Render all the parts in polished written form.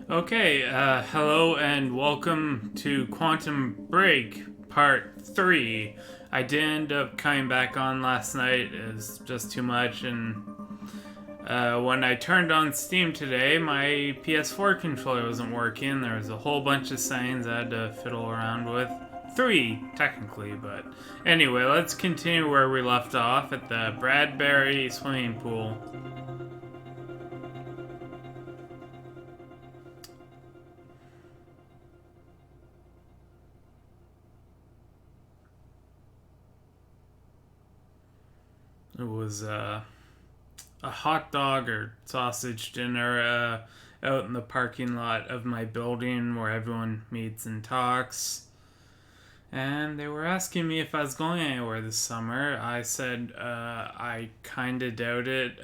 Okay, hello and welcome to Quantum Break Part 3. I did end up coming back on last night, it's just too much, and when I turned on Steam today, my PS4 controller wasn't working. There was a whole bunch of settings I had to fiddle around with. Three, technically, but anyway, let's continue where we left off at the Bradbury swimming pool. It was a hot dog or sausage dinner out in the parking lot of my building where everyone meets and talks. And they were asking me if I was going anywhere this summer. I said I kind of doubt it.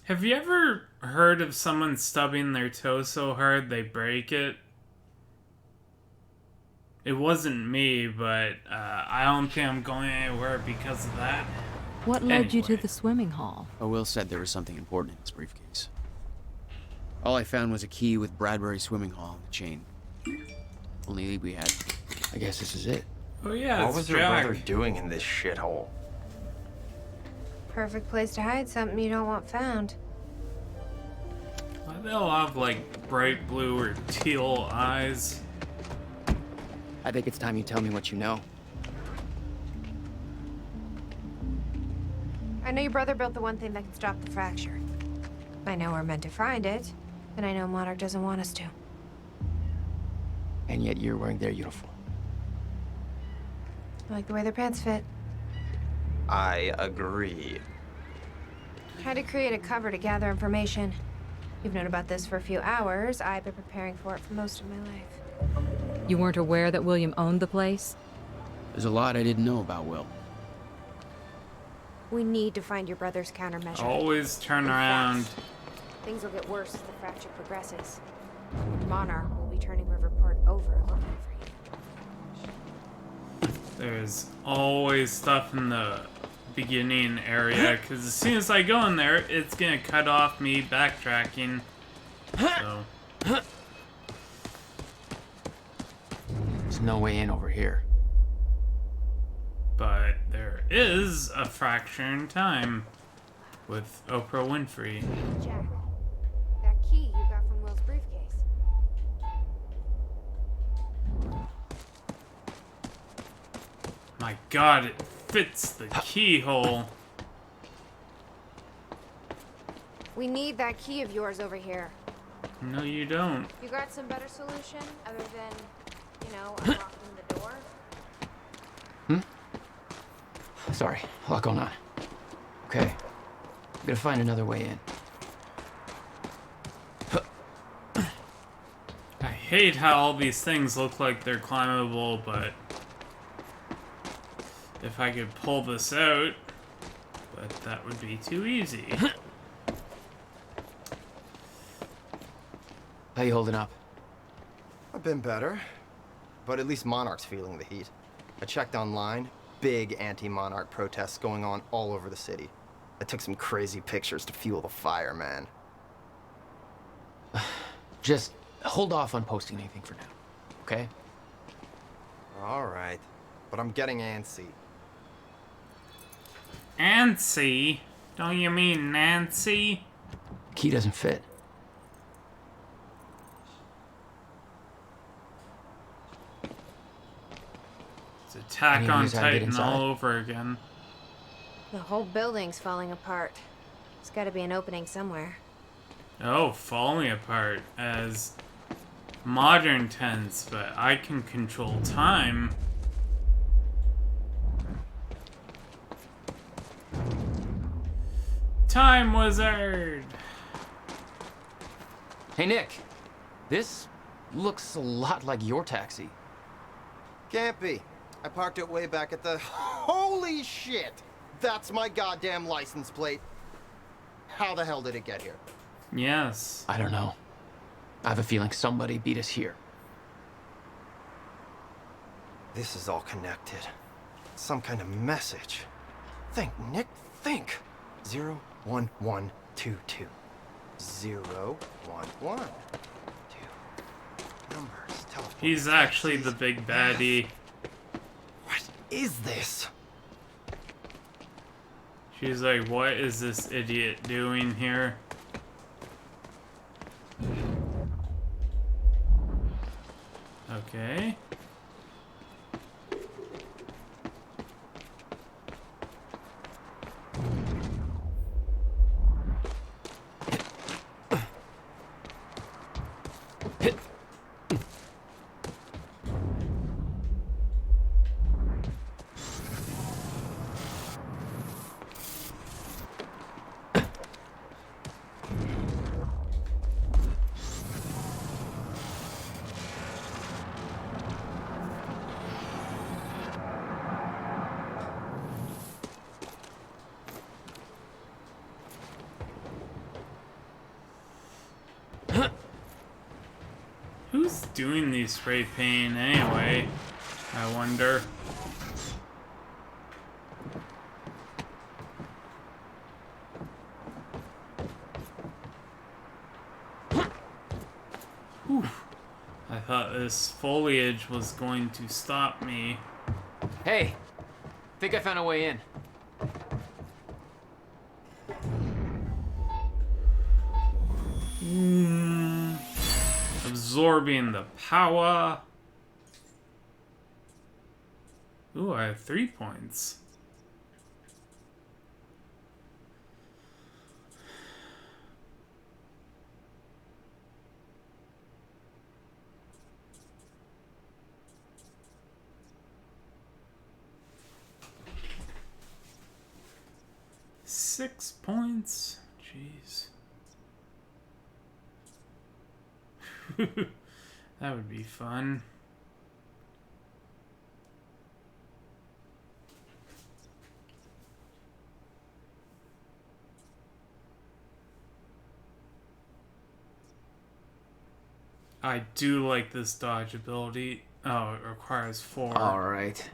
Have you ever heard of someone stubbing their toe so hard they break it? It wasn't me, but I don't think I'm going anywhere because of that. What led you to Anyway. the swimming hall? Will said there was something important in his briefcase. All I found was a key with Bradbury Swimming Hall on the chain. Only lead we had. I guess this is it. Oh yeah, What it's was your Jack. brother doing in this shithole? Perfect place to hide something you don't want found. Why they all have like bright blue or teal eyes? I think it's time you tell me what you know. I know your brother built the one thing that can stop the fracture. I know we're meant to find it, and I know Monarch doesn't want us to. And yet you're wearing their uniform. I like the way their pants fit. I agree. Had to create a cover to gather information. You've known about this for a few hours. I've been preparing for it for most of my life. You weren't aware that William owned the place? There's a lot I didn't know about Will. We need to find your brother's countermeasure. Always turn And around. fast. Things will get worse as the fracture progresses. Monarch will be turning Riverport over looking for you. There's always stuff in the beginning area because as soon as I go in there, it's gonna cut off me backtracking. So There's no way in over here. but there is a fracture in time with Oprah Winfrey. Jack, that key you got from Will's briefcase. My god, it fits the keyhole. We need that key of yours over here. No, you don't. You got some better solution other than, unlocking the door? Sorry, a lot going on. Okay. I'm gonna find another way in. I hate how all these things look like they're climbable, but if I could pull this out, but that would be too easy. How you holding up? I've been better, but at least Monarch's feeling the heat. I checked online, big anti-Monarch protests going on all over the city. I took some crazy pictures to fuel the fire, man. Just hold off on posting anything for now, okay? All right, but I'm getting antsy. Nancy? Don't you mean Nancy? Key doesn't fit. It's Attack Any on ideas how to get Titan inside? all over again. The whole building's falling apart. There's gotta be an opening somewhere. Oh, falling apart as modern tense, but I can control time. Time Wizard! Hey, Nick. This looks a lot like your taxi. Can't be. I parked it way back at the... Holy shit! That's my goddamn license plate. How the hell did it get here? Yes. I don't know. I have a feeling somebody beat us here. This is all connected. Some kind of message. Think, Nick, think. 01122. 0, 1, 1. 2. Numbers, telephone. He's actually the big baddie. What is this? She's like, what is this idiot doing here? Okay. Who's doing these spray paint anyway? I wonder. Whew. I thought this foliage was going to stop me. Hey, think I found a way in. Absorbing the power. Ooh, I have 3 points. Six points. Jeez. That would be fun. I do like this dodge ability. Oh, it requires 4. All right.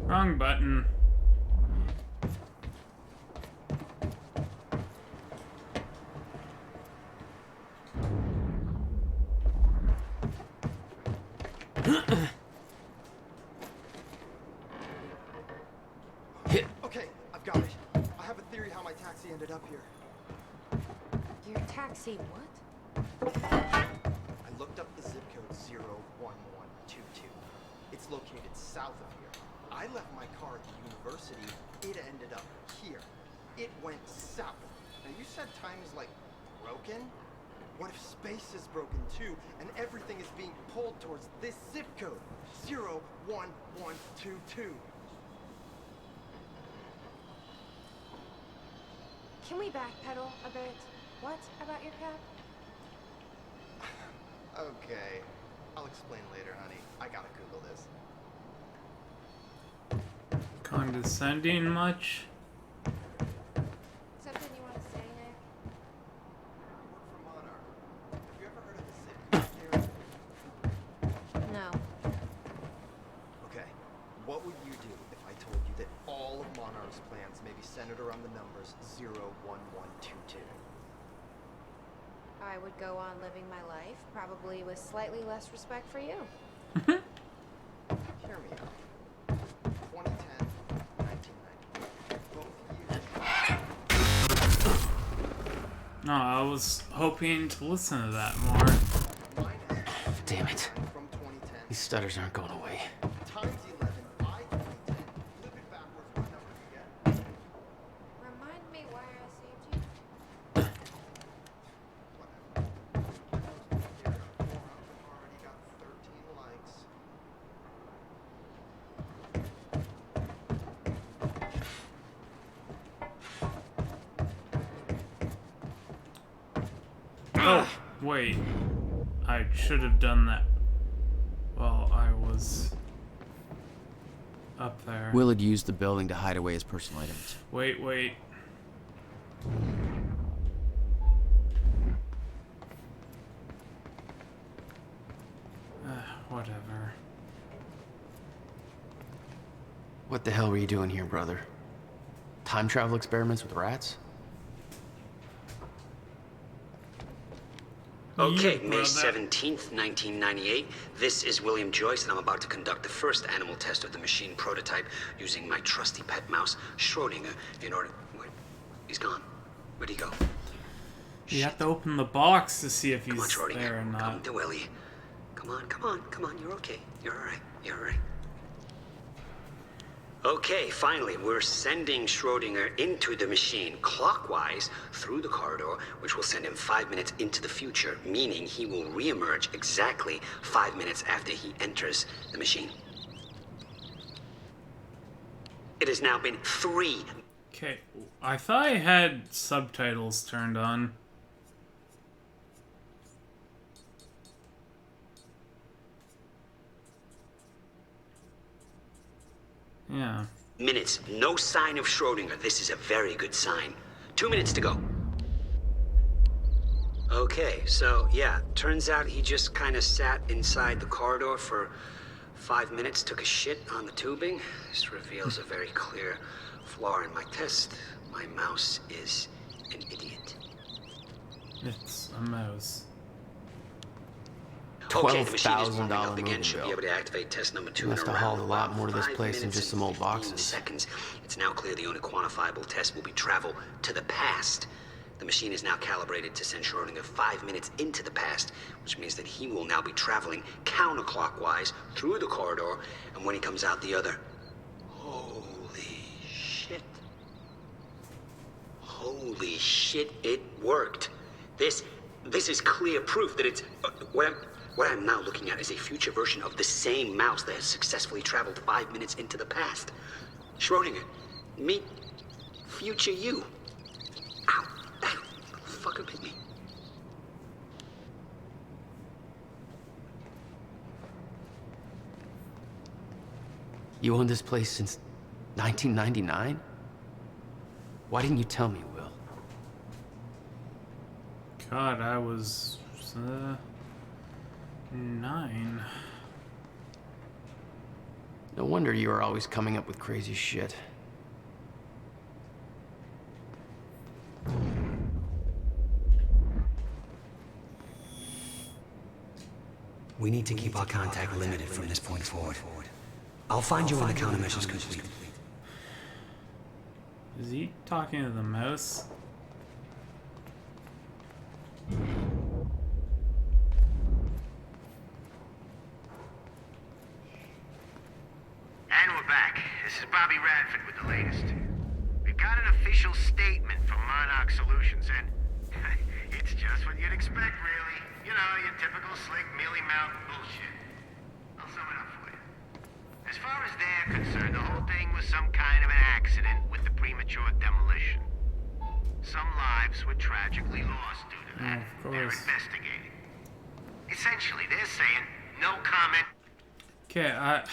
Wrong button. Okay, I've got it. I have a theory how my taxi ended up here. Your taxi, what? I looked up the zip code 01122. It's located south of here. I left my car at the university. It ended up here. It went south. Now you said time is like broken? What if space is broken too, and everything is being pulled towards this zip code? 01122. Can we backpedal a bit? What about your cab? Okay. I'll explain later, honey. I gotta Google this. Condescending much? Something you want to say, Nick? I work for Monarch. Have you ever heard of the zip code theory? No. Okay. What would you do if I told you that all of Monarch's plans may be centered around the numbers 01122? I would go on living my life, probably with slightly less respect for you. Hear me out. 2010, 1990. Both years. No, I was hoping to listen to that more. Minus Damn it. from 2010. These stutters aren't going away. Times 11 by 2010. Flip it backwards, what number do you get? Remind me why I saved you. Whatever. Here, already got 13 likes. Oh, wait. I should have done that while I was up there. Will had used the building to hide away his personal items. Wait, wait. Whatever. What the hell were you doing here, brother? Time travel experiments with rats? Okay, You May brother. 17th, 1998. This is William Joyce, and I'm about to conduct the first animal test of the machine prototype using my trusty pet mouse, Schrodinger, in order... Wait, he's gone. Where'd he go? You have to open the box to see if Come on, he's there or Schrodinger. Come not. to Willie. Come on, come on, come on. You're okay. You're alright. You're alright. Okay, finally, we're sending Schrodinger into the machine clockwise through the corridor, which will send him 5 minutes into the future, meaning he will reemerge exactly 5 minutes after he enters the machine. It has now been 3. Okay, I thought I had subtitles turned on. Yeah. Minutes. No sign of Schrodinger. This is a very good sign. 2 minutes to go. Okay, so yeah, turns out he just kind of sat inside the corridor for 5 minutes, took a shit on the tubing. This reveals a very clear flaw in my test. My mouse is an idiot. It's a mouse. Okay, the machine is $12,000 warming up again. moving Should be bill. able to activate test number 2 in Must have around hauled a lot about more to this 5 place than minutes just and some old 15 boxes. seconds. It's now clear the only quantifiable test will be travel to the past. The machine is now calibrated to send Schrodinger 5 minutes into the past, which means that he will now be traveling counterclockwise through the corridor, and when he comes out the other... Holy shit. Holy shit, it worked. This is clear proof that it's... What I'm now looking at is a future version of the same mouse that has successfully traveled 5 minutes into the past. Schrodinger, meet future you. Ow, that fucker bit me. You owned this place since 1999? Why didn't you tell me, Will? God, I was 9. No wonder you were always coming up with crazy shit. We need to keep our contact limited from this point forward. I'll find you when the countermeasure's complete. Is he talking to the mouse? And we're back. This is Bobby Radford with the latest. We got an official statement from Monarch Solutions, and it's just what you'd expect, really. You know, your typical slick, mealy-mouthed bullshit. I'll sum it up for you. As far as they're concerned, the whole thing was some kind of an accident with the premature demolition. Some lives were tragically lost due to that. Of They're course. investigating. Essentially, they're saying no comment. Okay, I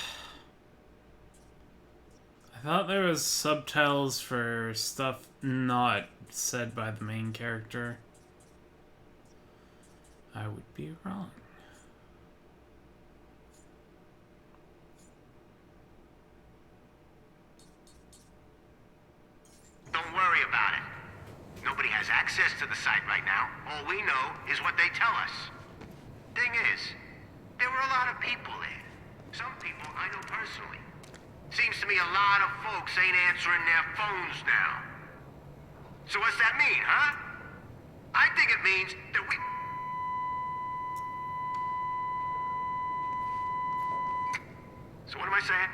thought there was subtitles for stuff not said by the main character. I would be wrong. Don't worry about it. Nobody has access to the site right now. All we know is what they tell us. Thing is, there were a lot of people there. Some people I know personally. Seems to me a lot of folks ain't answering their phones now. So what's that mean, huh? I think it means that we... So what am I saying?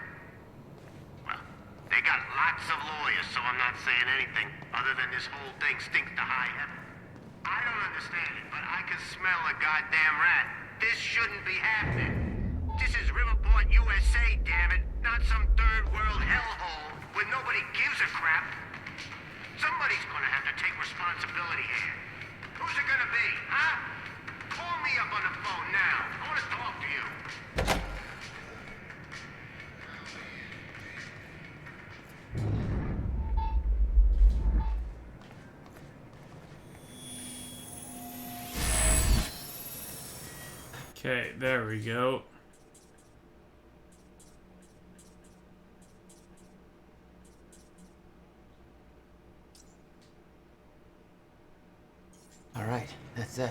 Well, they got lots of lawyers, so I'm not saying anything other than this whole thing stinks to high heaven. I don't understand it, but I can smell a goddamn rat. This shouldn't be happening. This is Riverport, USA, damn it, not some third world hellhole where nobody gives a crap. Somebody's gonna have to take responsibility here. Who's it gonna be, huh? Call me up on the phone now. I wanna talk to you. Okay, there we go. That's it.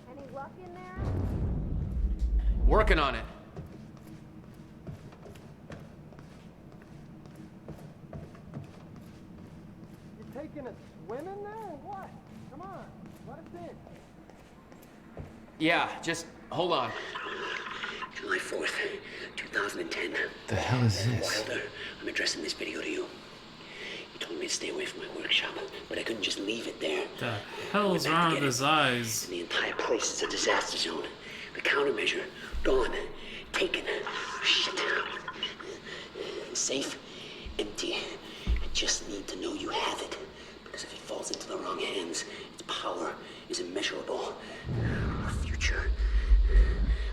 Any luck in there? Working on it. You taking a swim in there or what? Come on, let us in. Yeah, just hold on. July 4th, 2010. The hell is this? Wilder, I'm addressing this video to you. You told me to stay away from my workshop, but I couldn't just leave it there. The hell's wrong with his eyes? The entire place is a disaster zone. The countermeasure, gone. Taken. Shit. Safe, empty. I just need to know you have it. Because if it falls into the wrong hands, its power is immeasurable. Our future,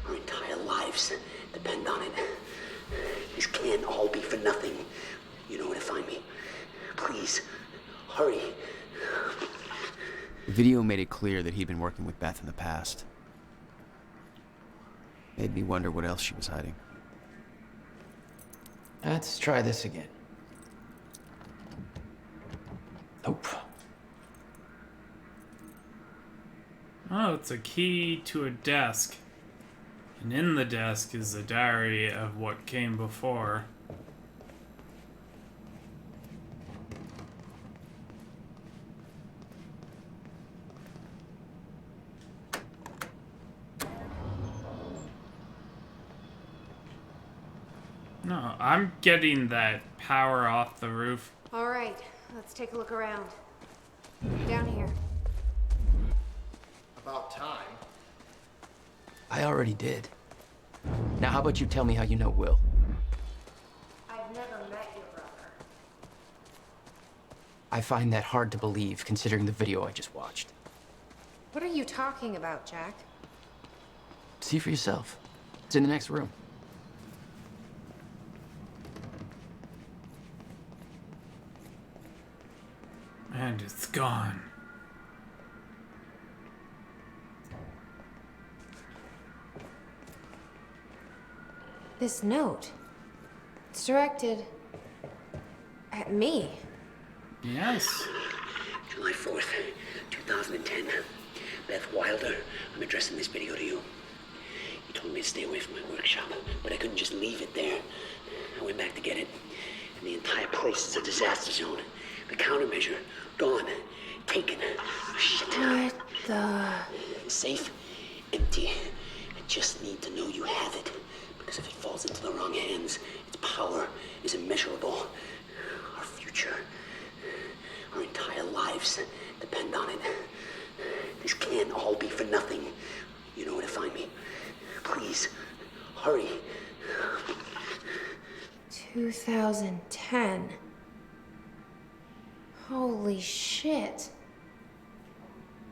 our entire lives depend on it. This can't all be for nothing. You know where to find me. Please, hurry. The video made it clear that he'd been working with Beth in the past. Made me wonder what else she was hiding. Let's try this again. Nope. Oh, it's a key to a desk. And in the desk is a diary of what came before. No, I'm getting that power off the roof. All right, let's take a look around. Down here. About time. I already did. Now how about you tell me how you know Will? I've never met your brother. I find that hard to believe, considering the video I just watched. What are you talking about, Jack? See for yourself. It's in the next room. And it's gone. This note. It's directed at me. Yes. July 4th, 2010. Beth Wilder, I'm addressing this video to you. You told me to stay away from my workshop, but I couldn't just leave it there. I went back to get it, and the entire place is a disaster zone. The countermeasure, gone. Taken. Shit. What the... Safe, empty. I just need to know you have it. Because if it falls into the wrong hands, its power is immeasurable. Our future, our entire lives depend on it. This can't all be for nothing. You know where to find me. Please, hurry. 2010. Holy shit.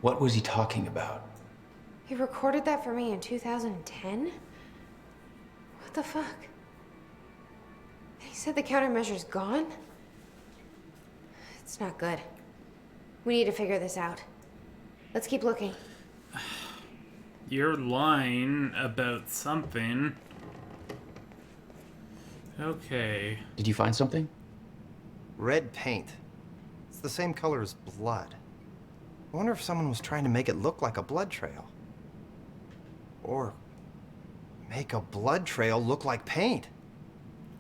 What was he talking about? He recorded that for me in 2010? What the fuck? He said the countermeasure's gone? It's not good. We need to figure this out. Let's keep looking. You're lying about something. Okay. Did you find something? Red paint. It's the same color as blood. I wonder if someone was trying to make it look like a blood trail. Or make a blood trail look like paint.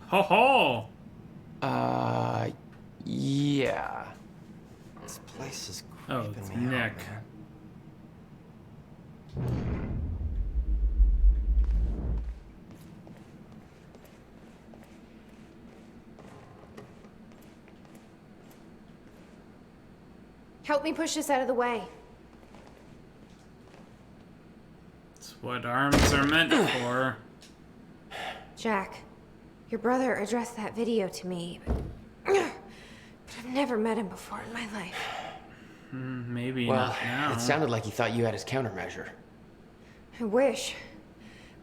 Ho ho! Yeah. This place is Oh, creeping it's me out, Nick. man. Help me push this out of the way. It's what arms are meant for. Jack, your brother addressed that video to me, but I've never met him before in my life. Maybe Well, not now. it sounded like he thought you had his countermeasure. I wish.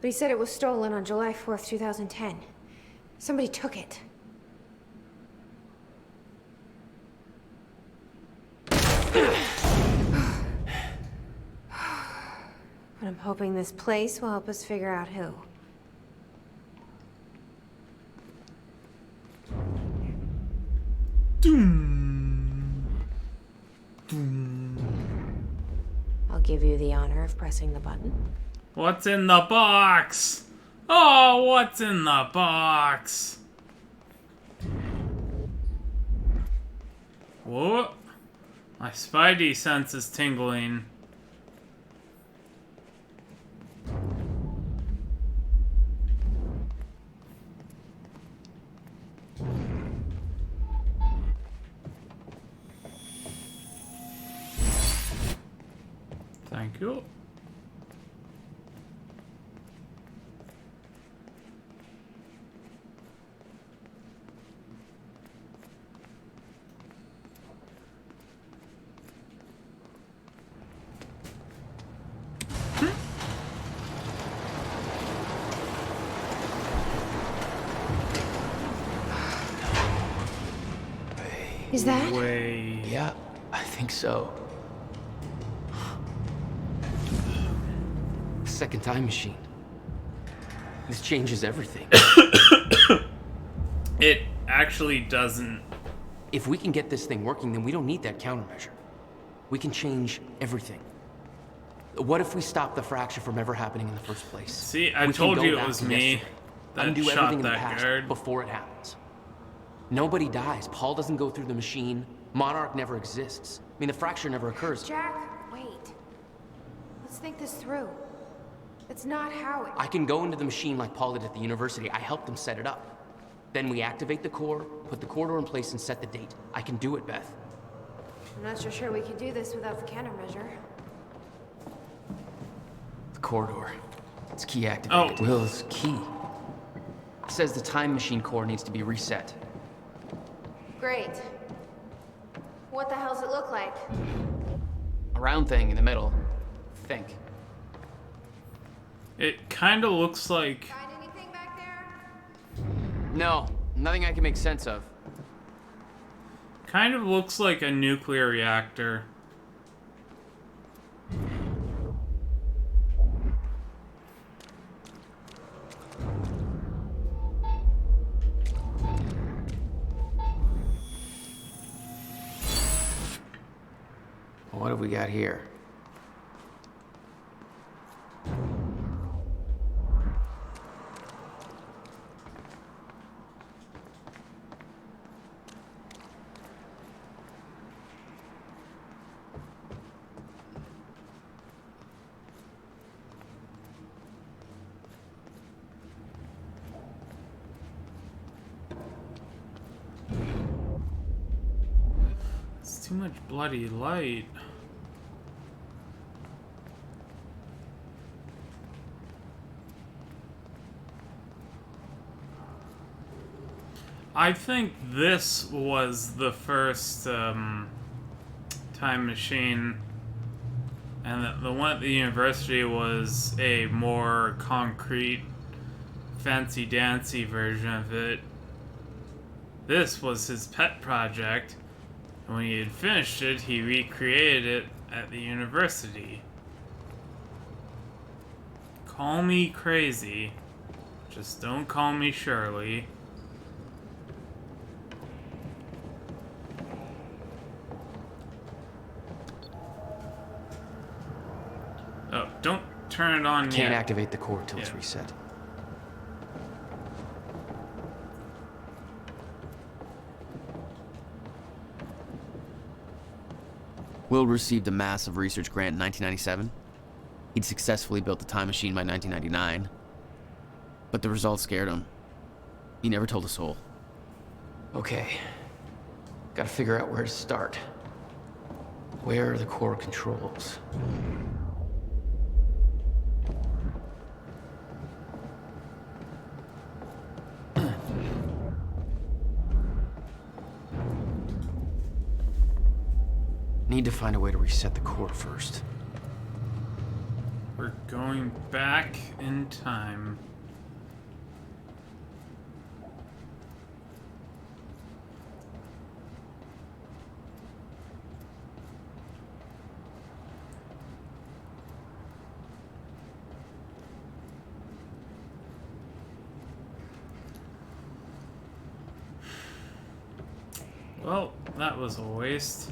But he said it was stolen on July 4th, 2010. Somebody took it. I'm hoping this place will help us figure out who. I'll give you the honor of pressing the button. What's in the box? Oh, what's in the box? Whoa. My spidey sense is tingling. Thank you. Is that? Way. Yeah, I think so. Second time machine. This changes everything. It actually doesn't. If we can get this thing working, then we don't need that countermeasure. We can change everything. What if we stop the fracture from ever happening in the first place? See, I We can told go you it back was to me yesterday. that Undo shot everything in the that past guard. before it happens. Nobody dies. Paul doesn't go through the machine. Monarch never exists. I mean, the fracture never occurs. Jack, wait. Let's think this through. That's not how it... I can go into the machine like Paul did at the university. I helped them set it up. Then we activate the core, put the corridor in place, and set the date. I can do it, Beth. I'm not so sure we can do this without the countermeasure. The corridor. It's key activated. Oh. Will's key. It says the time machine core needs to be reset. Great. What the hell's it look like? A round thing in the middle. Think. It kind of looks like. Find anything back there? No, nothing I can make sense of. Kind of looks like a nuclear reactor. What have we got here? It's too much bloody light. I think this was the first time machine, and the one at the university was a more concrete, fancy-dancy version of it. This was his pet project, and when he had finished it, he recreated it at the university. Call me crazy, just don't call me Shirley. Oh, don't turn it on Can't yet. activate the core till it's Yeah. reset. Will received a massive research grant in 1997. He'd successfully built the time machine by 1999. But the results scared him. He never told a soul. Okay. Gotta figure out where to start. Where are the core controls? Need to find a way to reset the core first. We're going back in time. Well, that was a waste.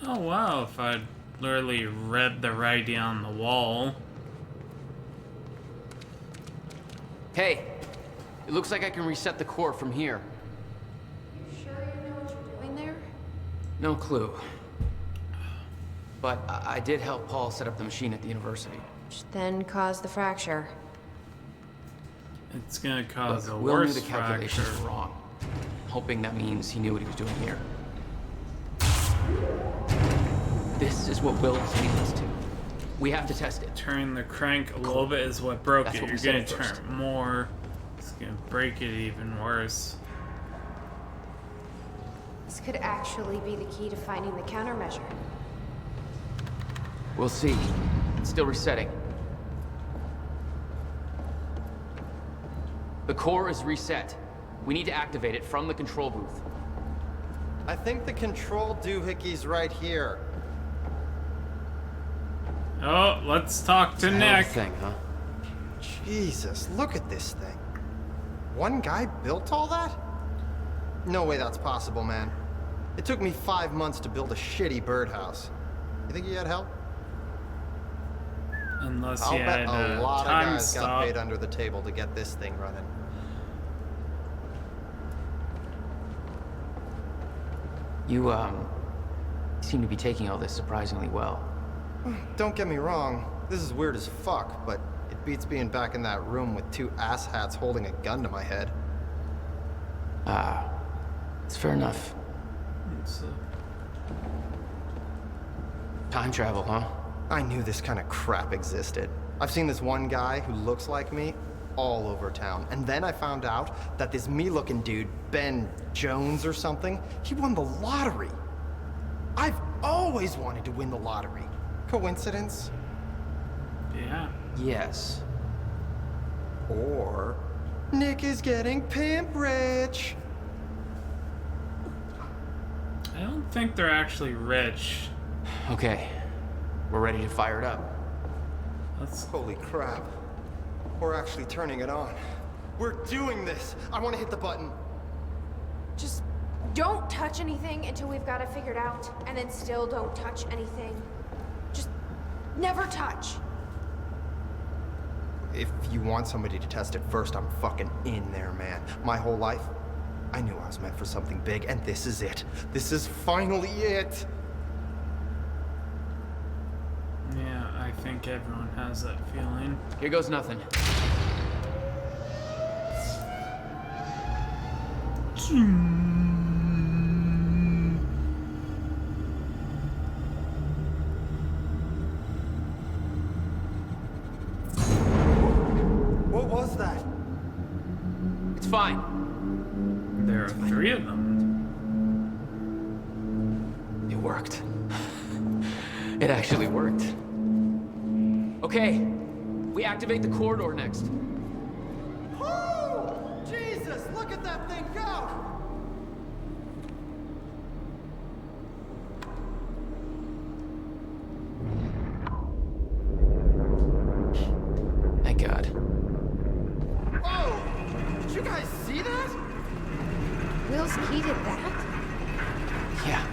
Oh wow, if I'd literally read the writing on the wall. Hey, it looks like I can reset the core from here. You sure you know what you're doing there? No clue. But I did help Paul set up the machine at the university. Which then caused the fracture. It's gonna cause Look, a Will knew worse the calculations fracture. were wrong. Hoping that means he knew what he was doing here. This is what Will was leading us to. We have to test it. Turn the crank a little bit is what broke That's it. what we You're gonna said turn first. it more. It's gonna break it even worse. This could actually be the key to finding the countermeasure. We'll see. It's still resetting. The core is reset. We need to activate it from the control booth. I think the control doohickey's right here. Oh, let's talk to Hell of a Nick. thing, huh? Jesus, look at this thing. One guy built all that? No way that's possible, man. It took me 5 months to build a shitty birdhouse. You think he had help? Unless I'll he bet had a lot of time guys got stop. paid under the table to get this thing running. You, seem to be taking all this surprisingly well. Don't get me wrong, this is weird as fuck, but it beats being back in that room with two asshats holding a gun to my head. It's fair enough. Time travel, huh? I knew this kind of crap existed. I've seen this one guy who looks like me all over town. And then I found out that this me-looking dude, Ben Jones or something, he won the lottery. I've always wanted to win the lottery. Coincidence? Yeah. Yes. Or Nick is getting pimp rich. I don't think they're actually rich. Okay. We're ready to fire it up. Let's. Holy crap. We're actually turning it on. We're doing this. I want to hit the button. Just don't touch anything until we've got it figured out, and then still don't touch anything. Just never touch. If you want somebody to test it first, I'm fucking in there, man. My whole life, I knew I was meant for something big, and this is it. This is finally it. Yeah, I think everyone has that feeling. Here goes nothing. What was that? It's fine. There are 3 of them. It worked. It actually worked. Okay, we activate the corridor next. Oh, Jesus, look at that thing go! Thank God. Whoa! Did you guys see that? Will's key did that? Yeah.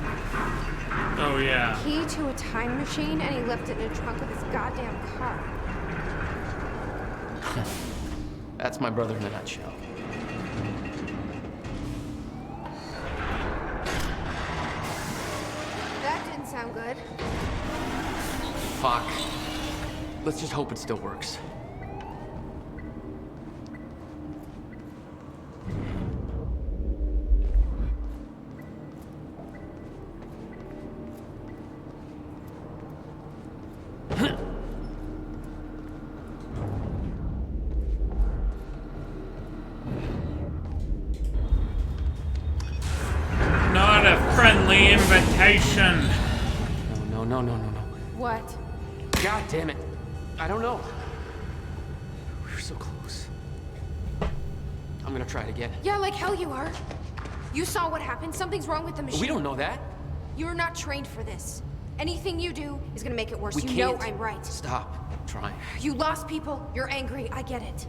Oh yeah. Key to a time machine, and he left it in a trunk of his goddamn car. That's my brother in a nutshell. That didn't sound good. Fuck. Let's just hope it still works. Not a friendly invitation. No, no, no, no, no, no. What? God damn it. I don't know. We were so close. I'm gonna try it again. Yeah, like hell you are. You saw what happened. Something's wrong with the machine. We don't know that. You're not trained for this. Anything you do is gonna make it worse. We You can't. know I'm right. Stop. I'm trying. You lost people. You're angry. I get it.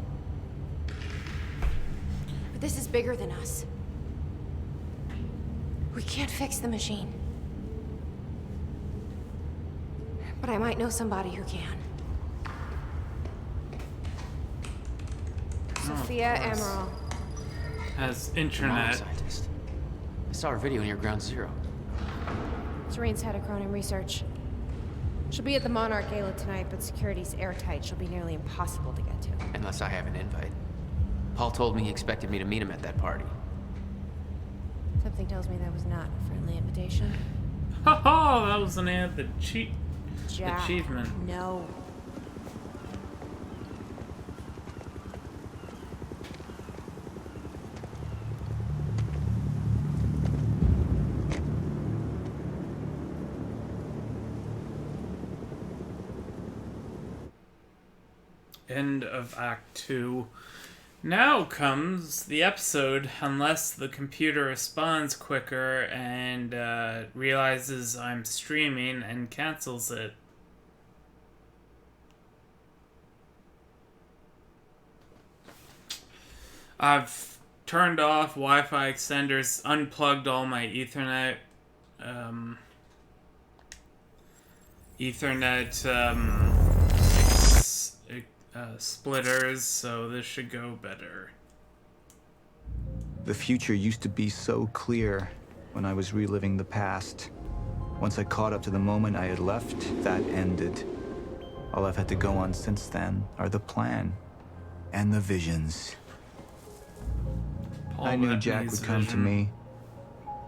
But this is bigger than us. We can't fix the machine. But I might know somebody who can. Sophia course. Emerald. Has Monarch internet. scientist. I saw her video near Ground Zero. Serene's head of Cronin Research. She'll be at the Monarch Gala tonight, but security's airtight. She'll be nearly impossible to get to. Unless I have an invite. Paul told me he expected me to meet him at that party. Something tells me that was not a friendly invitation. Ha ha! That was an Jack, achievement. no. End of Act 2. Now comes the episode, unless the computer responds quicker and realizes I'm streaming and cancels it. I've turned off Wi-Fi extenders, unplugged all my Ethernet splitters, so this should go better. The future used to be so clear when I was reliving the past. Once I caught up to the moment I had left, that ended. All I've had to go on since then are the plan and the visions. I knew Jack would come to me.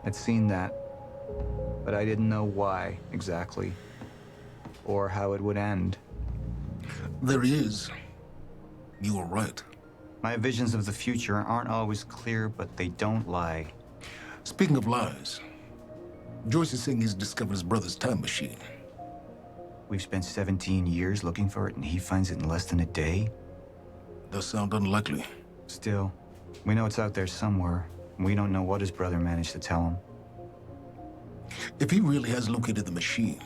I'd seen that, but I didn't know why exactly, or how it would end. There he is. You were right. My visions of the future aren't always clear, but they don't lie. Speaking of lies, Joyce is saying he's discovered his brother's time machine. We've spent 17 years looking for it, and he finds it in less than a day? Does sound unlikely. Still, we know it's out there somewhere, and we don't know what his brother managed to tell him. If he really has located the machine,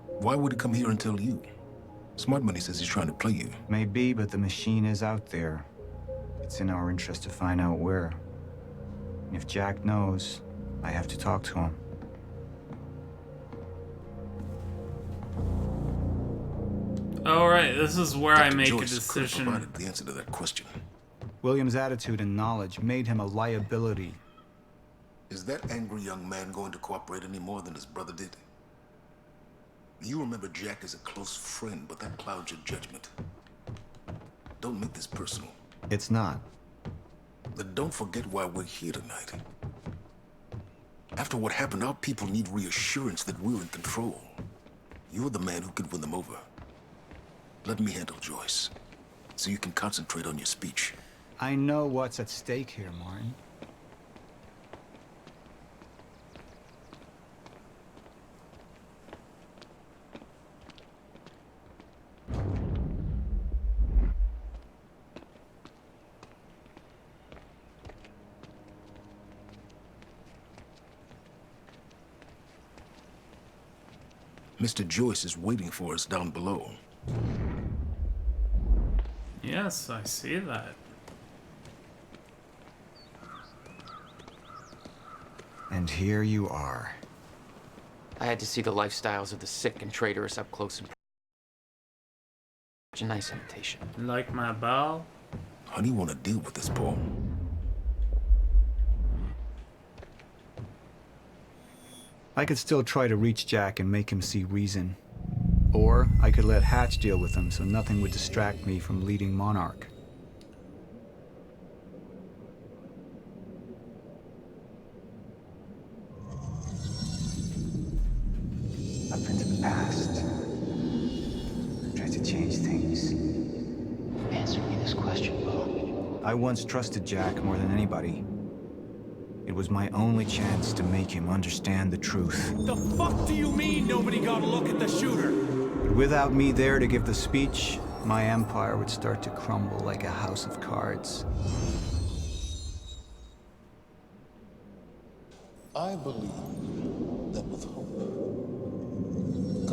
why would he come here and tell you? Smart Money says he's trying to play you. Maybe, but the machine is out there. It's in our interest to find out where. And if Jack knows, I have to talk to him. Alright, this is where I Dr. make Joyce a could have decision. provided the answer to that question. William's attitude and knowledge made him a liability. Is that angry young man going to cooperate any more than his brother did? You remember Jack as a close friend, but that clouds your judgment. Don't make this personal. It's not. But don't forget why we're here tonight. After what happened, our people need reassurance that we're in control. You're the man who can win them over. Let me handle Joyce, so you can concentrate on your speech. I know what's at stake here, Martin. Mr. Joyce is waiting for us down below. Yes, I see that. And here you are. I had to see the lifestyles of the sick and traitorous up close and a nice invitation. Like my ball? How do you want to deal with this, Paul? I could still try to reach Jack and make him see reason. Or I could let Hatch deal with him so nothing would distract me from leading Monarch. Up into the past. Tried to change things. Answer me this question, Paul. I once trusted Jack more than anybody. It was my only chance to make him understand the truth. The fuck do you mean nobody got a look at the shooter? But without me there to give the speech, my empire would start to crumble like a house of cards. I believe that with hope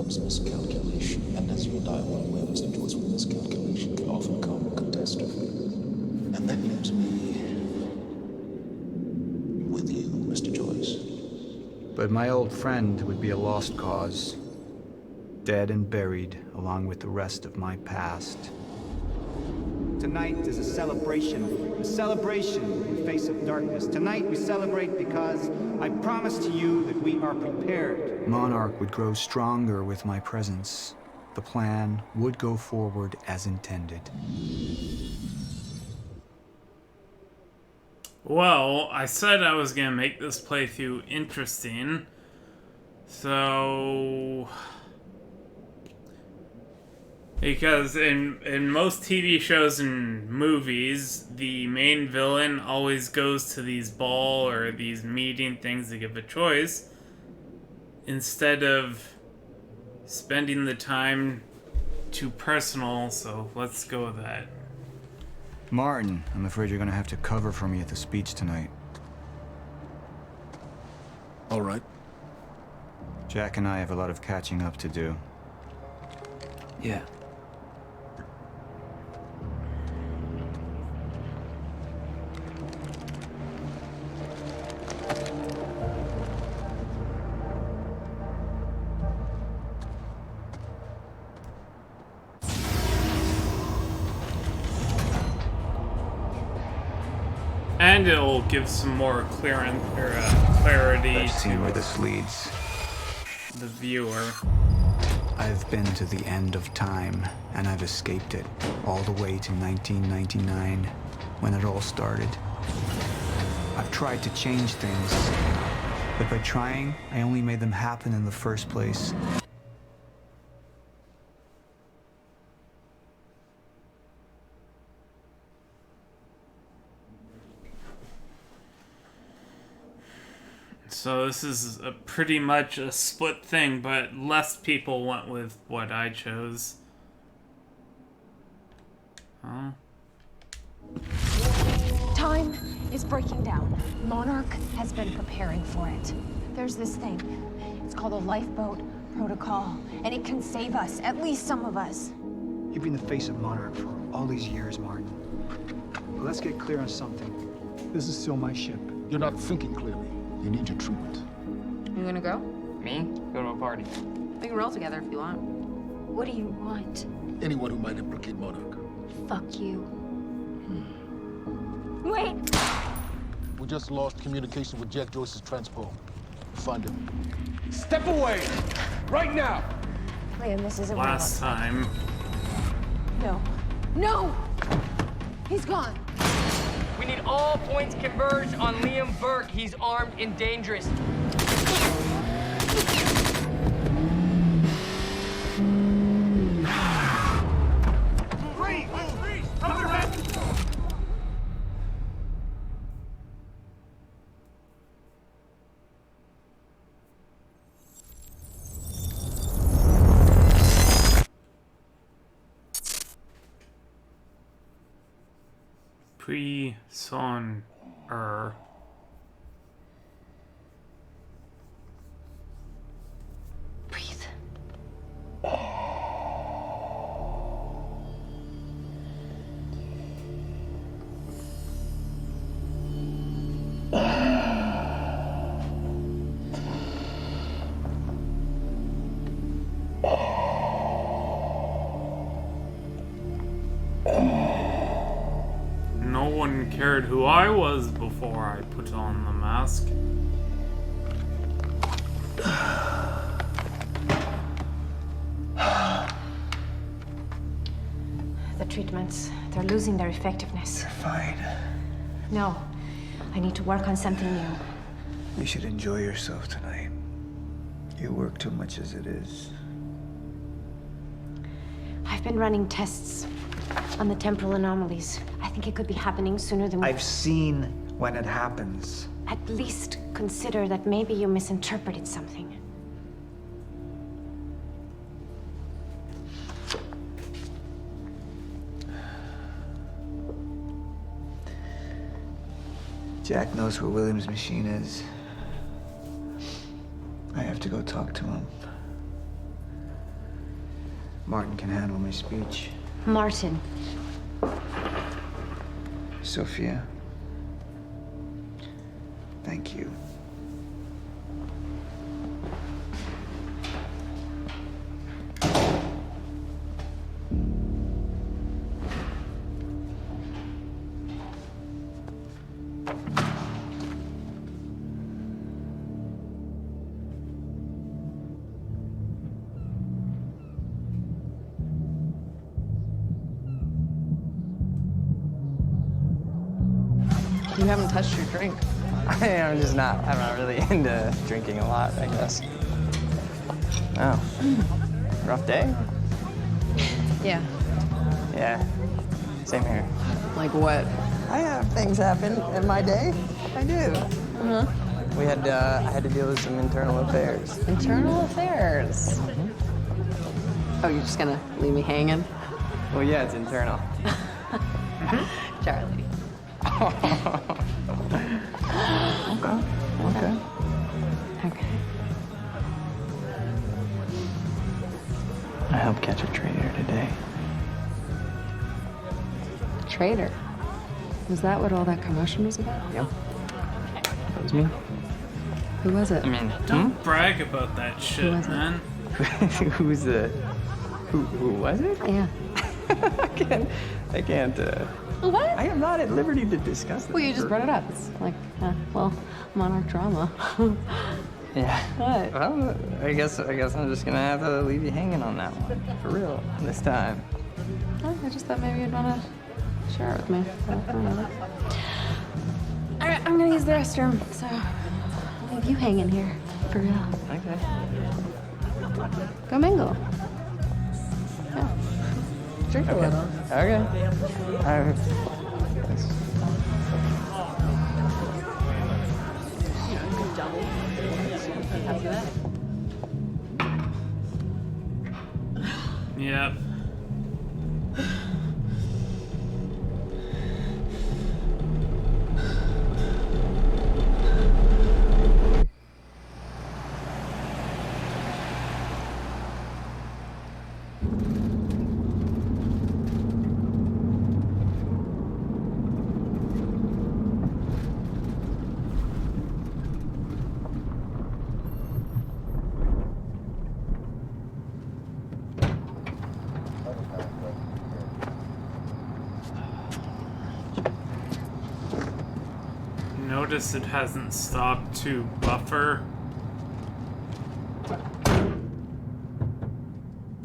comes miscalculation, and as you'll die one way, Mr. Joyce, with miscalculation can often come catastrophe. And that leaves me with you, Mr. Joyce. But my old friend would be a lost cause. Dead and buried, along with the rest of my past. Tonight is a celebration in the face of darkness. Tonight we celebrate because I promise to you that we are prepared. Monarch would grow stronger with my presence. The plan would go forward as intended. Well, I said I was gonna make this playthrough interesting, so... Because in most TV shows and movies, the main villain always goes to these ball or these meeting things to give a choice, instead of spending the time too personal, so let's go with that. Martin, I'm afraid you're gonna have to cover for me at the speech tonight. All right. Jack and I have a lot of catching up to do. Yeah. And it'll give some more clarity Let's see where this leads. The viewer. I've been to the end of time, and I've escaped it, all the way to 1999, when it all started. I've tried to change things, but by trying, I only made them happen in the first place. So this is pretty much a split thing, but less people went with what I chose. Huh? Time is breaking down. Monarch has been preparing for it. There's this thing. It's called a lifeboat protocol, and it can save us, at least some of us. You've been the face of Monarch for all these years, Martin. But let's get clear on something. This is still my ship. You're not thinking clearly. You need your treatment. You gonna go? Me? Go to a party. We can roll together if you want. What do you want? Anyone who might implicate Monarch. Fuck you. Wait! We just lost communication with Jack Joyce's transport. Find him. Step away! Right now! Liam, this isn't Last time. No. No! He's gone. We need all points converged on Liam Burke. He's armed and dangerous. Pre-son Breathe. No one cared who I was before I put on the mask. The treatments, they're losing their effectiveness. You're fine. No. I need to work on something new. You should enjoy yourself tonight. You work too much as it is. I've been running tests on the temporal anomalies. I think it could be happening sooner than we... I've seen when it happens. At least consider that maybe you misinterpreted something. Jack knows where William's machine is. I have to go talk to him. Martin can handle my speech. Martin. Sophia. Thank you. You haven't touched your drink. I'm not really into drinking a lot, I guess. Oh. Rough day? Yeah. Yeah. Same here. Like what? I have things happen in my day. I do. Uh-huh. I had to deal with some internal affairs. Internal affairs? Oh, you're just gonna leave me hanging? Well, yeah, it's internal. Charlie. Okay. Okay. I helped catch a traitor today. Traitor? Was that what all that commotion was about? Yep. That was me. Who was it? I mean, Don't brag about that shit, was it? man. Who was it? Yeah. I can't, What? I am not at liberty to discuss this. Well, you just brought it up. It's like, well, Monarch drama. Yeah. What? Well, I guess I'm just gonna have to leave you hanging on that one. For real. This time. Oh, I just thought maybe you'd want to share it with me. But I don't know. All right, I'm gonna use the restroom, so I'll leave you hanging here. For real. Okay. Go mingle. Yeah. Drink a little. Okay. All right. Thanks. Yep. Notice it hasn't stopped to buffer.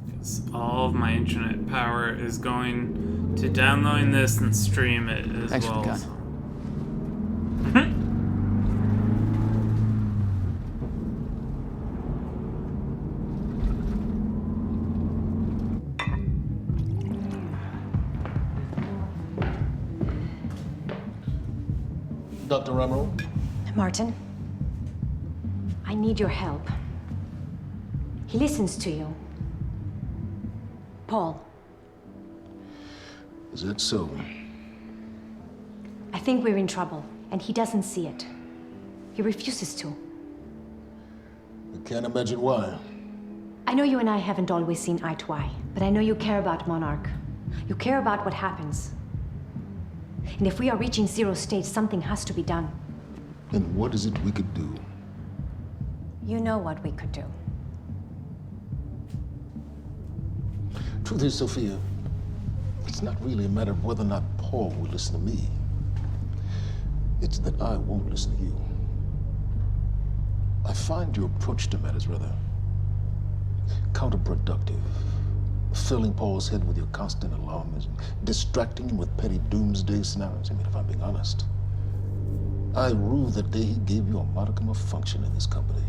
Because all of my internet power is going to downloading this and stream it as Thanks for the well. gun. So. Dr. Ramiro? Martin, I need your help. He listens to you. Paul, Is that so? I think we're in trouble, and he doesn't see it. He refuses to. I can't imagine why. I know you and I haven't always seen eye to eye, but I know you care about Monarch. You care about what happens. And if we are reaching zero state, something has to be done. And what is it we could do? You know what we could do. Truth is, Sophia, it's not really a matter of whether or not Paul will listen to me. It's that I won't listen to you. I find your approach to matters rather counterproductive. Filling Paul's head with your constant alarmism, distracting him with petty doomsday scenarios. I mean, if I'm being honest, I rue the day he gave you a modicum of function in this company.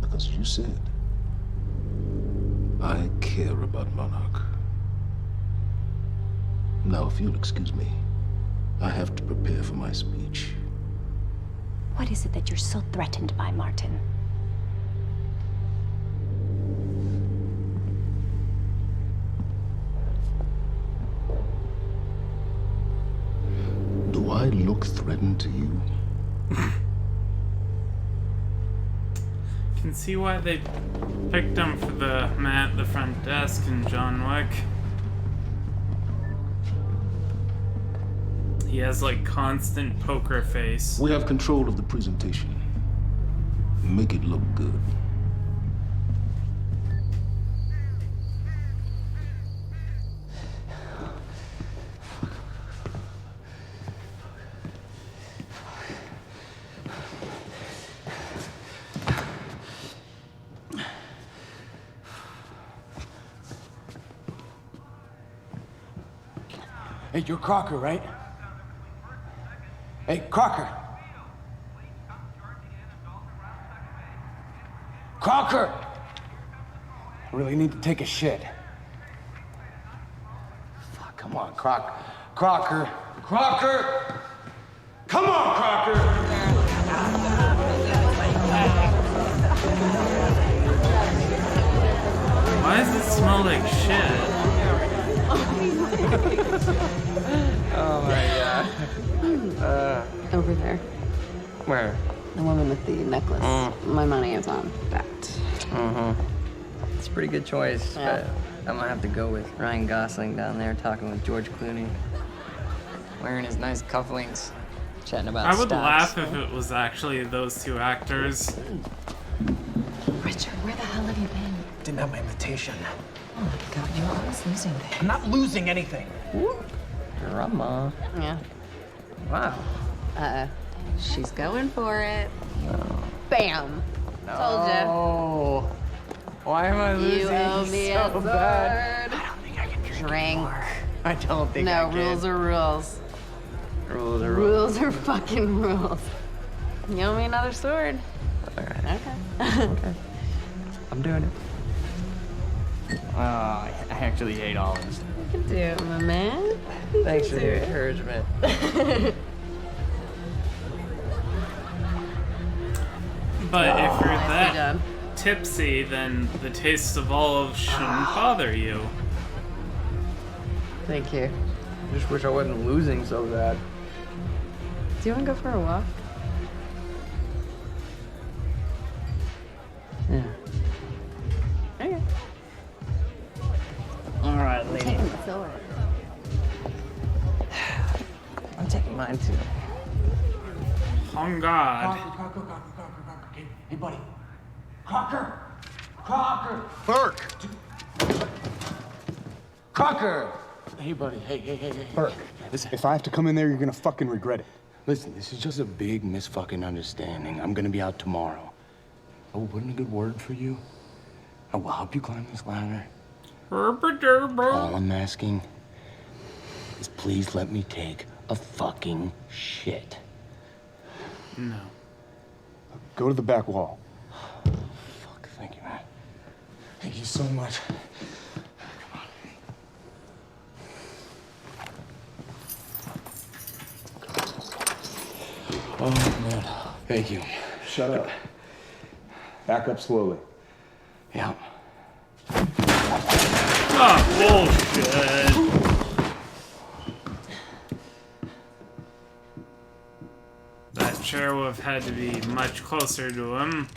Because you said, I care about Monarch. Now, if you'll excuse me, I have to prepare for my speech. What is it that you're so threatened by, Martin? Do I look threatened to you? Can see why they picked him for the man at the front desk in John Wick. He has like constant poker face. We have control of the presentation. Make it look good. Hey, you're Crocker, right? Hey, Crocker! Crocker! I really need to take a shit. Fuck, come on, Crocker. Crocker! Crocker! Come on, Crocker! Why does it smell like shit? Oh my god. Over there. Where? The woman with the necklace. My money is on that. It's a pretty good choice, Yeah. but I'm gonna have to go with Ryan Gosling down there talking with George Clooney. Wearing his nice cufflinks, chatting about I would stocks. laugh if it was actually those two actors. Richard, where the hell have you been? Didn't have my invitation. Oh my god, you're always losing things. I'm not losing anything. Drama. Yeah. Wow. She's going for it. Bam! Told ya. Oh. Why am I losing You owe me so a sword. bad? I don't think I can drink Drink. anymore. I don't think I No, can. rules are rules. Rules are rules. Rules are fucking rules. You owe me another sword. All right. Okay. Okay. I'm doing it. Oh, I actually hate olives. You can do it, my man. Thanks for do the it. encouragement. But if you're Nicely that done. tipsy, then the taste of olives shouldn't bother you. Thank you. I just wish I wasn't losing so bad. Do you want to go for a walk? Yeah. Okay. All right, lady. Taking the sword. I'm taking mine too. On God. Crocker. Hey, buddy. Crocker! Crocker! Burke! Crocker! Hey, buddy. Hey. Burke, listen, if I have to come in there, you're gonna fucking regret it. Listen, this is just a big misfucking understanding. I'm gonna be out tomorrow. I will put in a good word for you. I will help you climb this ladder. All I'm asking is please let me take a fucking shit. No. Go to the back wall. Fuck, thank you, man. Thank you so much. Oh, man. Thank you. Shut up. Back up slowly. Yeah. Oh, bullshit. That chair would have had to be much closer to him.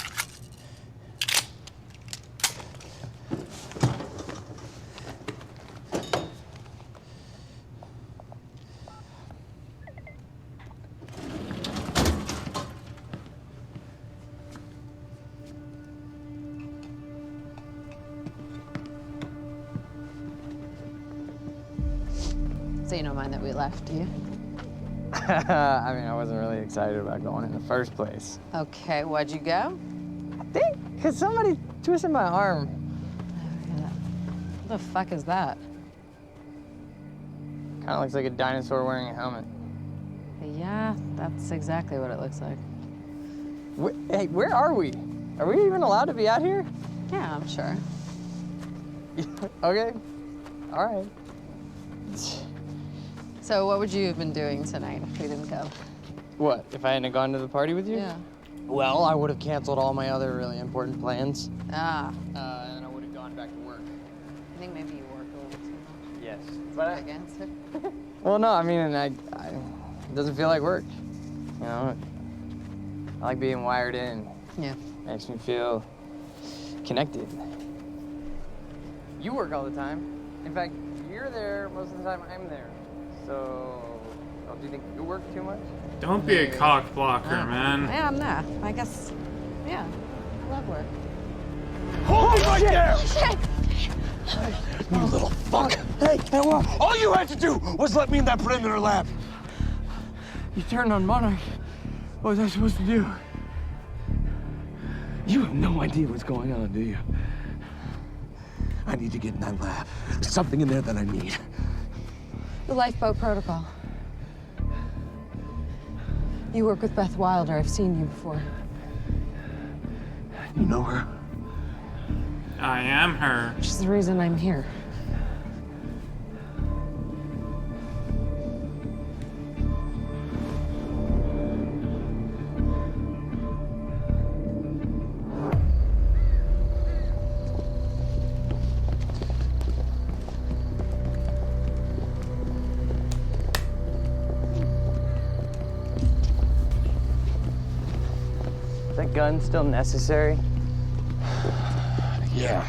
So you don't mind that we left, do you? I mean, I wasn't really excited about going in the first place. Okay, why'd you go? I think because somebody twisted my arm. What the fuck is that? Kind of looks like a dinosaur wearing a helmet. Yeah, that's exactly what it looks like. Hey, where are we? Are we even allowed to be out here? Yeah, I'm sure. Okay. All right. So what would you have been doing tonight if we didn't go? What, if I hadn't gone to the party with you? Yeah. Well, I would have canceled all my other really important plans. Ah. And I would have gone back to work. I think maybe you work a little too much. Yes. But Against it. well, no, I mean, it doesn't feel like work. You know, I like being wired in. Yeah. Makes me feel connected. You work all the time. In fact, you're there most of the time I'm there. So, do you think you work too much? Don't be a cock blocker, man. Yeah, I'm not. I guess, yeah, I love work. Hold it right there! Shit! You little fuck! Hey, all you had to do was let me in that perimeter lab. You turned on Monarch. What was I supposed to do? You have no idea what's going on, do you? I need to get in that lab. There's something in there that I need. The lifeboat protocol. You work with Beth Wilder. I've seen you before. You know her? I am her. She's the reason I'm here. Is that gun still necessary? Yeah.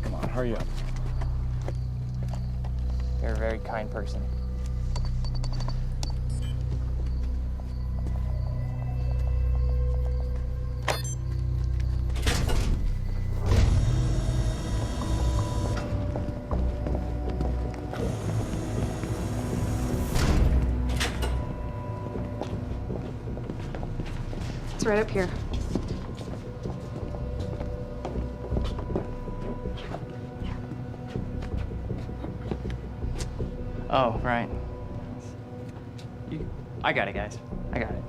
Come on, hurry up. You're a very kind person. It's right up here. Oh, right. I got it, guys. I got it.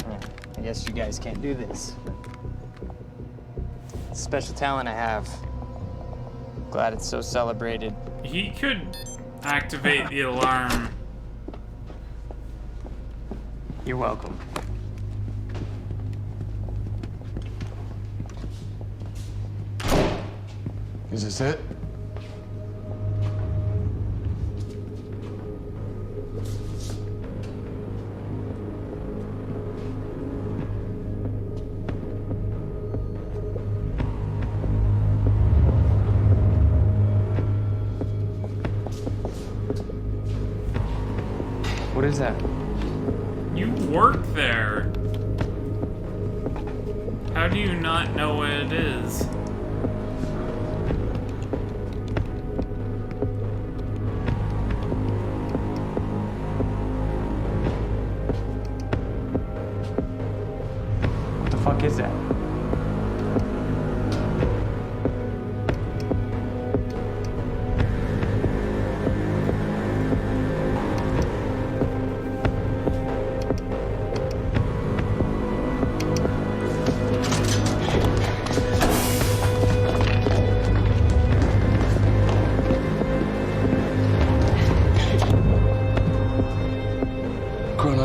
Oh, I guess you guys can't do this. It's a special talent I have. Glad it's so celebrated. He could activate the alarm. You're welcome. Is this it? What is that? You work there. How do you not know what it is? What the fuck is that?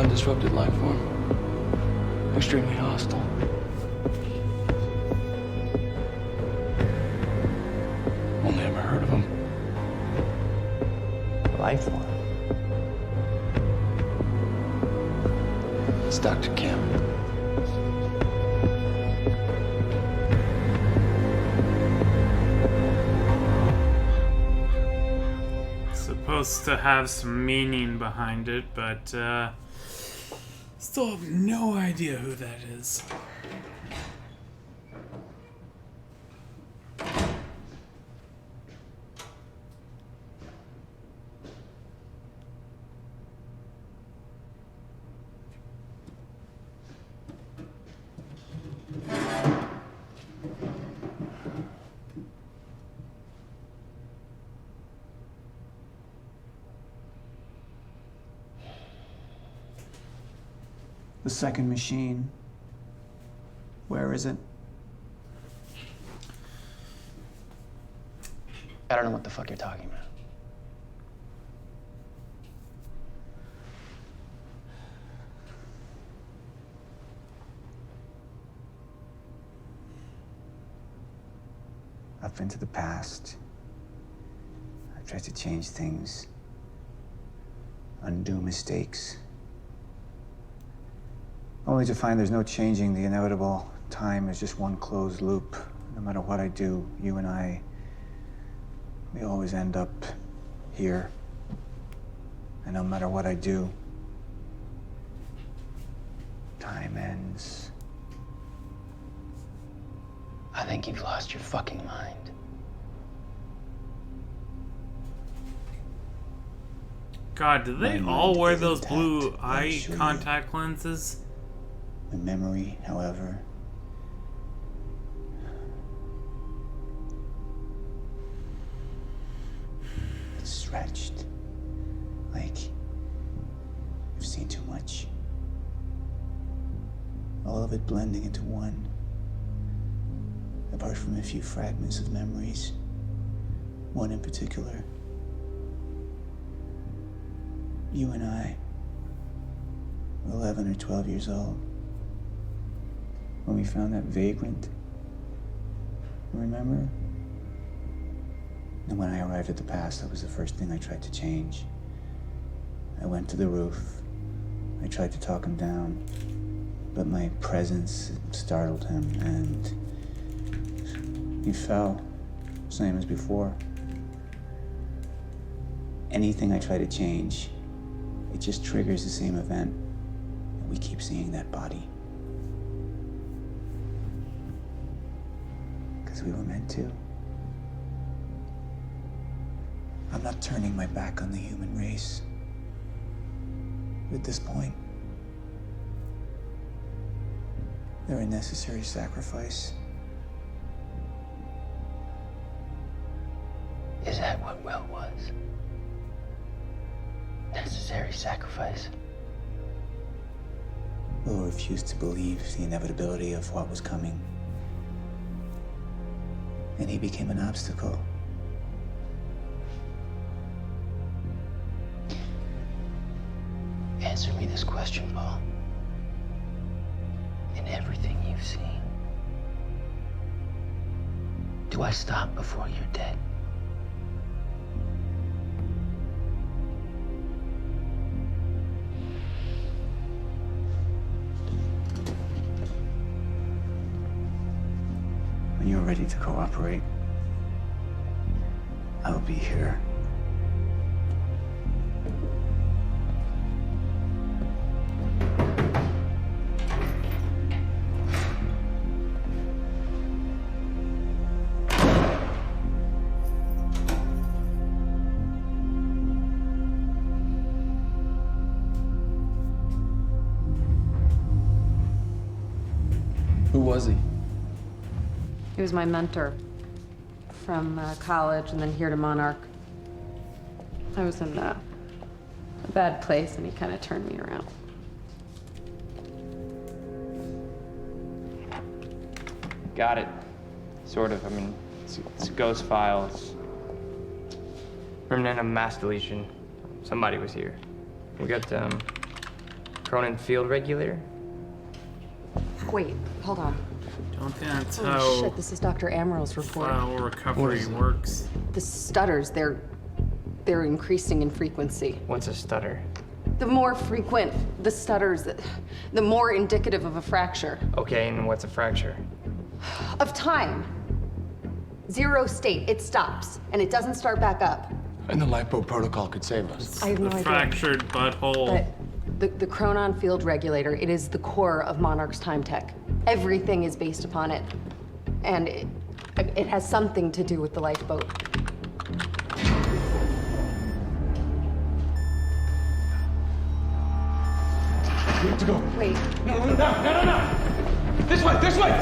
Disrupted life form. Extremely hostile. Only ever heard of him. Life form? It's Dr. Kim. Supposed to have some meaning behind it, but still have no idea who that is. The second machine. Where is it? I don't know what the fuck you're talking about. I've been to the past. I've tried to change things, undo mistakes. Only to find there's no changing the inevitable. Time is just one closed loop. No matter what I do, you and I, we always end up here. And no matter what I do, time ends. I think you've lost your fucking mind. God, do they My all mind wear is those intact, blue I eye assure you. contact lenses? My memory, however, it's stretched. Like you've seen too much. All of it blending into one. Apart from a few fragments of memories. One in particular. You and I were 11 or 12 years old when we found that vagrant. Remember? And when I arrived at the past, that was the first thing I tried to change. I went to the roof. I tried to talk him down, but my presence startled him, and he fell, same as before. Anything I try to change, it just triggers the same event, and we keep seeing that body. Because we were meant to. I'm not turning my back on the human race. But at this point, they're a necessary sacrifice. Is that what Will was? Necessary sacrifice? Will refused to believe the inevitability of what was coming. And he became an obstacle. Answer me this question, Paul. In everything you've seen, do I stop before you're dead? When you're ready to cooperate, I'll be here. Who was he? He was my mentor from college and then here to Monarch. I was in a bad place and he kind of turned me around. Got it. Sort of. I mean, it's a ghost file. It's remnant of mass deletion. Somebody was here. We got Cronin Field Regulator. Wait, hold on. Don't think that's Oh how shit, this is Dr. Amaril's report. file recovery works. The stutters, they're increasing in frequency. What's a stutter? The more frequent the stutters, the more indicative of a fracture. Okay, and what's a fracture? Of time. Zero state, it stops, and it doesn't start back up. And the lifeboat protocol could save us. I have no idea. Fractured butthole. But the Cronon Field Regulator, it is the core of Monarch's time tech. Everything is based upon it. And it has something to do with the lifeboat. We have to go. Wait. No. This way.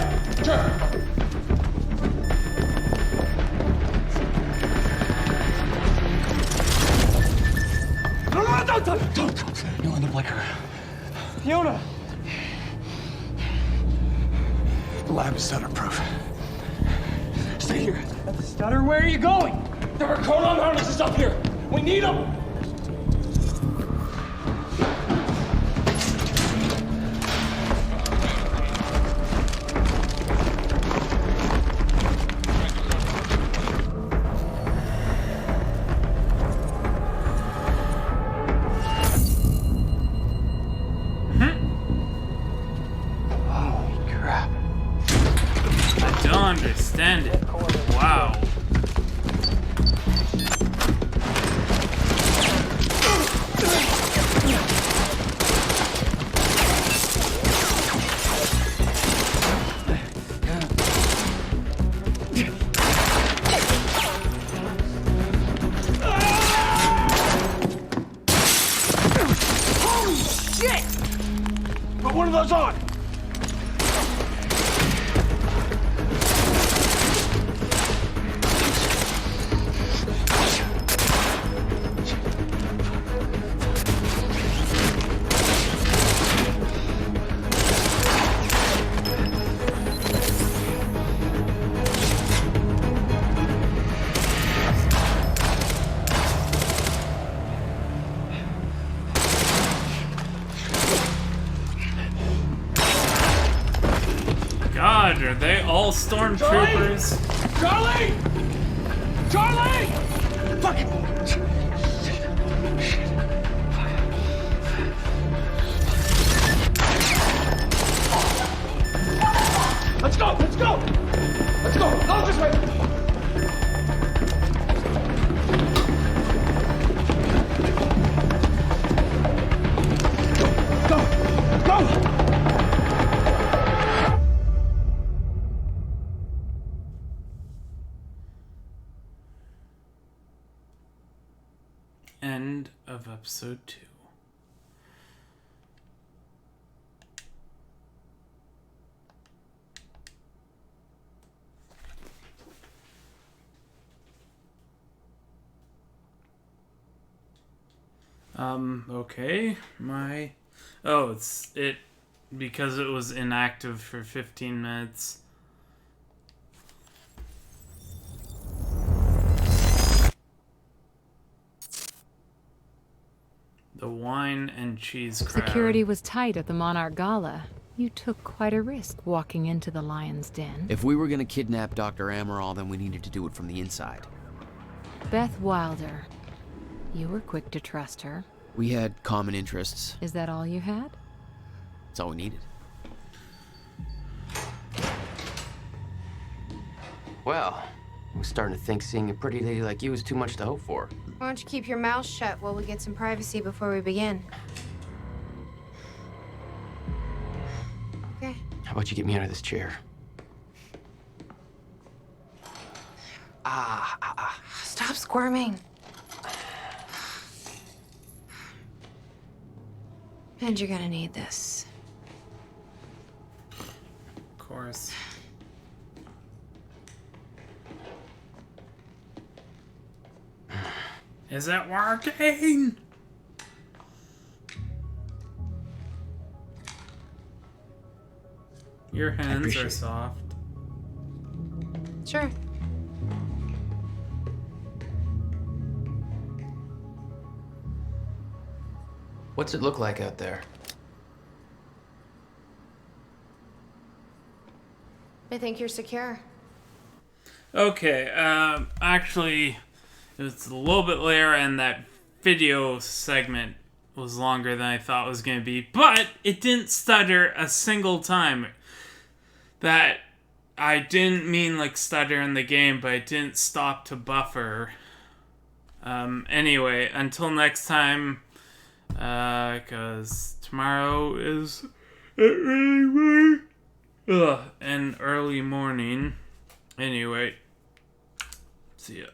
Sure. No, don't. You'll end up like her. Fiona! The lab is stutter-proof. Stay here. Stutter, where are you going? There are Cronon harnesses up here. We need them. goes on! God, are they all stormtroopers? Charlie! Charlie! Fucking... Let's go! Let's go! Let's go! Go this way! Go! Go! End of episode 2. Okay, because it was inactive for 15 minutes. The wine and cheese crowd. Security was tight at the Monarch Gala. You took quite a risk walking into the Lion's Den. If we were gonna kidnap Dr. Amaral, then we needed to do it from the inside. Beth Wilder. You were quick to trust her. We had common interests. Is that all you had? That's all we needed. Well, I'm starting to think seeing a pretty lady like you is too much to hope for. Why don't you keep your mouth shut while we get some privacy before we begin? Okay. How about you get me out of this chair? Stop squirming. And you're gonna need this. Of course. Is it working? Your hands are soft. Sure. What's it look like out there? I think you're secure. Okay, actually, it was a little bit later and that video segment was longer than I thought it was going to be, but it didn't stutter a single time. That, I didn't mean like stutter in the game, but it didn't stop to buffer. Anyway, until next time, cause tomorrow is an early morning. Anyway, see ya.